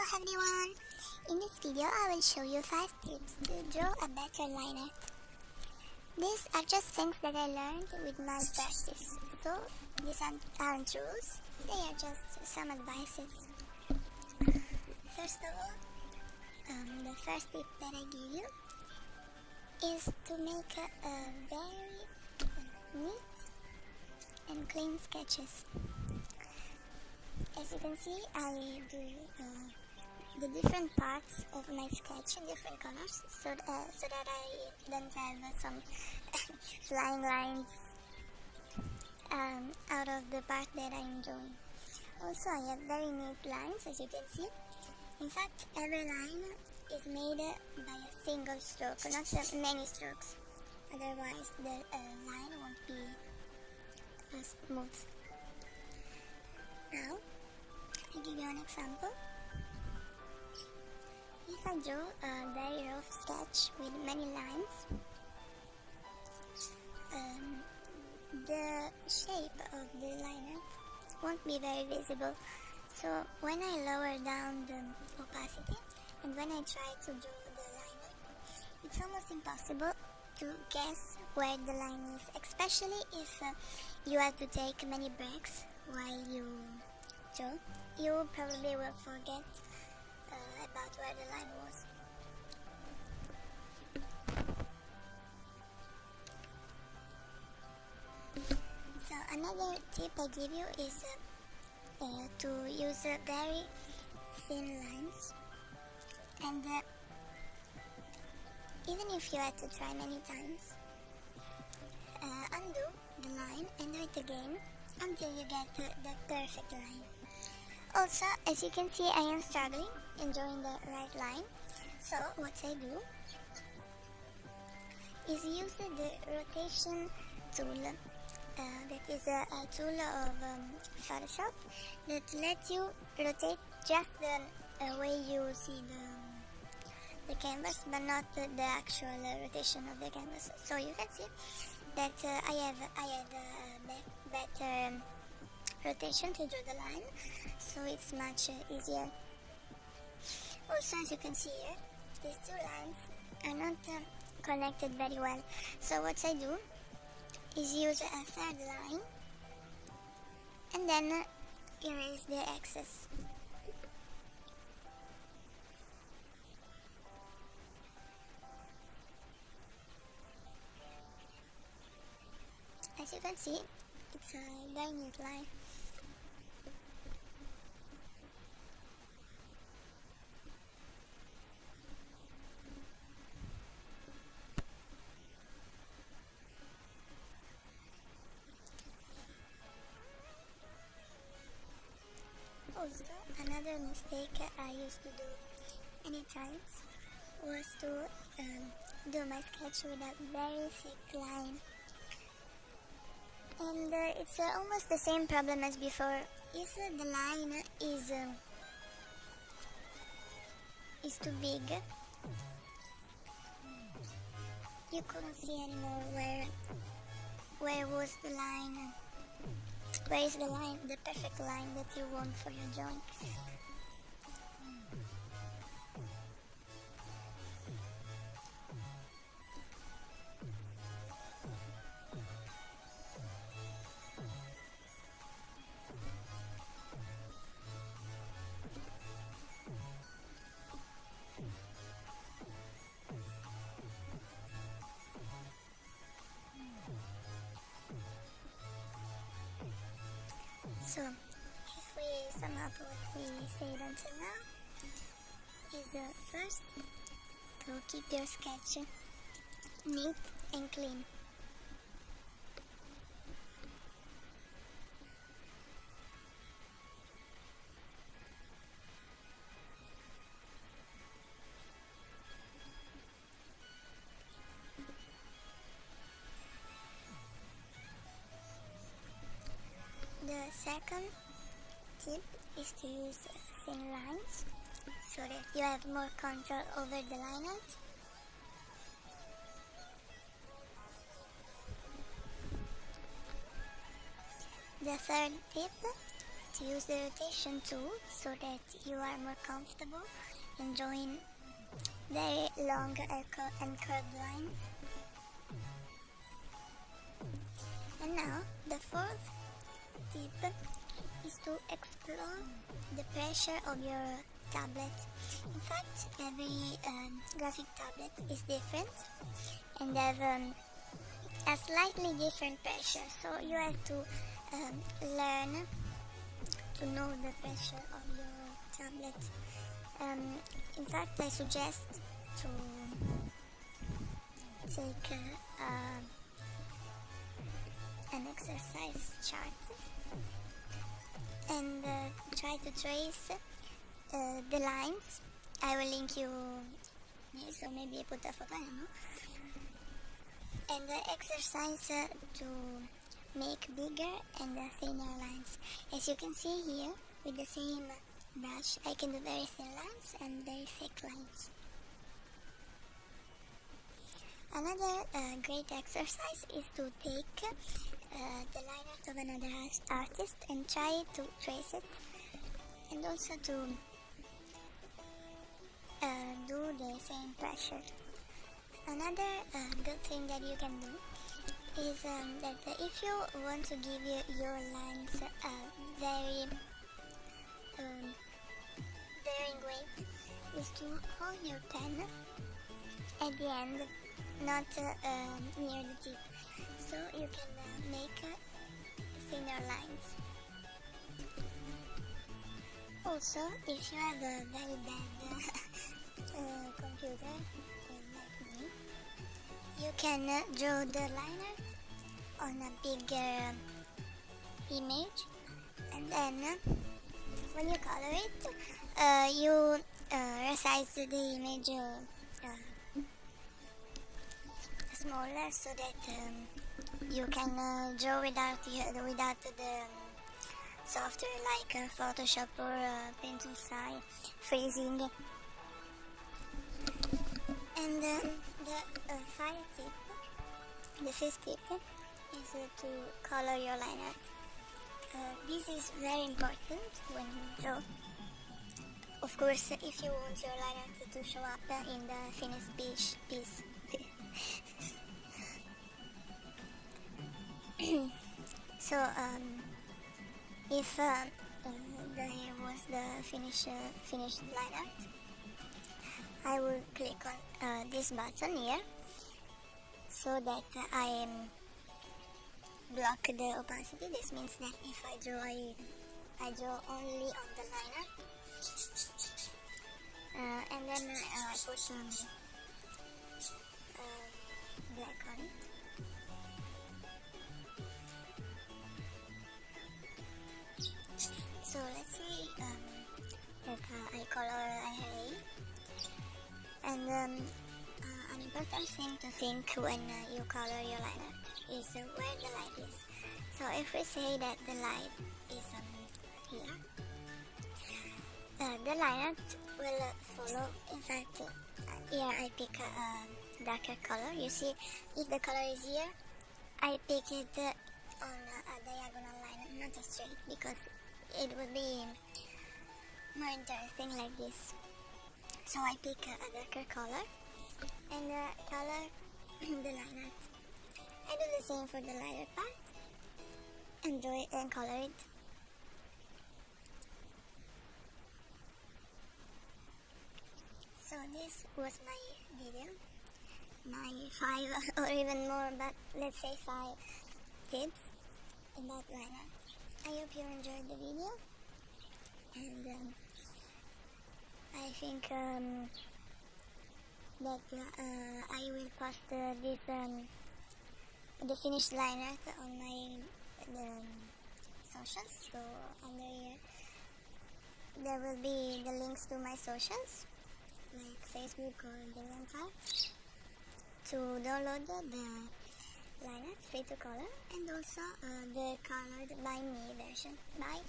Hello everyone! In this video I will show you 5 tips to draw a better liner. These are just things that I learned with my practice, so these aren't rules, they are just some advices. First of all, the first tip that I give you is to make a very neat and clean sketches. As you can see, I do the different parts of my sketch in different colors so that I don't have some flying lines out of the part that I'm drawing. Also, I have very neat lines, as you can see. In fact, every line is made by a single stroke, not many strokes. Otherwise, the line won't be smooth. Now, I'll give you an example. If I draw a very rough sketch with many lines, the shape of the liner won't be very visible. So when I lower down the opacity and when I try to draw the liner, it's almost impossible to guess where the line is, especially if you have to take many breaks while you draw. You probably will forget about where the line was. So another tip I give you is to use very thin lines, and even if you had to try many times, undo the line and do it again until you get the perfect line. Also, as you can see, I am struggling in drawing the right line, so what I do is use the rotation tool. That is a tool of Photoshop that lets you rotate just the way you see the canvas, but not the actual rotation of the canvas. So you can see that I have a better rotation to draw the line, so it's much easier. Also, as you can see here, these two lines are not connected very well, so what I do is use a third line and then erase the excess. As you can see, it's a very neat line. Also, another mistake I used to do many times was to do my sketch with a very thick line. And it's almost the same problem as before. If the line is too big, you couldn't see anymore where was the line. Where is the line, the perfect line that you want for your drawing? So, if we sum up what we said until now, is first, to keep your sketch neat and clean. The second tip is to use thin lines so that you have more control over the line art. The third tip to use the rotation tool so that you are more comfortable enjoying very long and curved lines. And now the fourth tip is to explore the pressure of your tablet. In fact, every graphic tablet is different and have a slightly different pressure, so you have to learn to know the pressure of your tablet. In fact, I suggest to take an exercise chart and try to trace the lines. I will link you here, so maybe I put a photo, I don't know. And the exercise to make bigger and thinner lines. As you can see here, with the same brush, I can do very thin lines and very thick lines. Another great exercise is to take the line art of another artist and try to trace it, and also to do the same pressure. Another good thing that you can do is that if you want to give your lines very varying weight, is to hold your pen at the end, not near the tip, so you can make thinner lines. Also, if you have a very bad computer like me, you can draw the line art on a bigger image, and then when you color it, you resize the image smaller so that you can draw without the software like Photoshop or Paint.ai freezing. And the fifth tip is to color your line art. This is very important when you draw. Of course, if you want your line art to show up in the finished piece. So, if here was the finished line art, I will click on this button here so that I block the opacity. This means that if I draw, I draw only on the line art, and then I put some black on it. So let's say that I color a and an important thing to think when you color your line art is where the light is. So if we say that the light is here, the line art will follow. In fact, here I pick a darker color. You see, if the color is here, I pick it on a diagonal line, not a straight, because it would be more interesting like this. So I pick a darker color and color the line art. I do the same for the lighter part and draw it and color it. So this was my video, my 5 or even more, but let's say 5 tips about line art. I hope you enjoyed the video, and I think that I will post this the finished line art on my socials. So under here there will be the links to my socials like Facebook or Lineart to download the line art free to color, and also the colored by me version. Bye.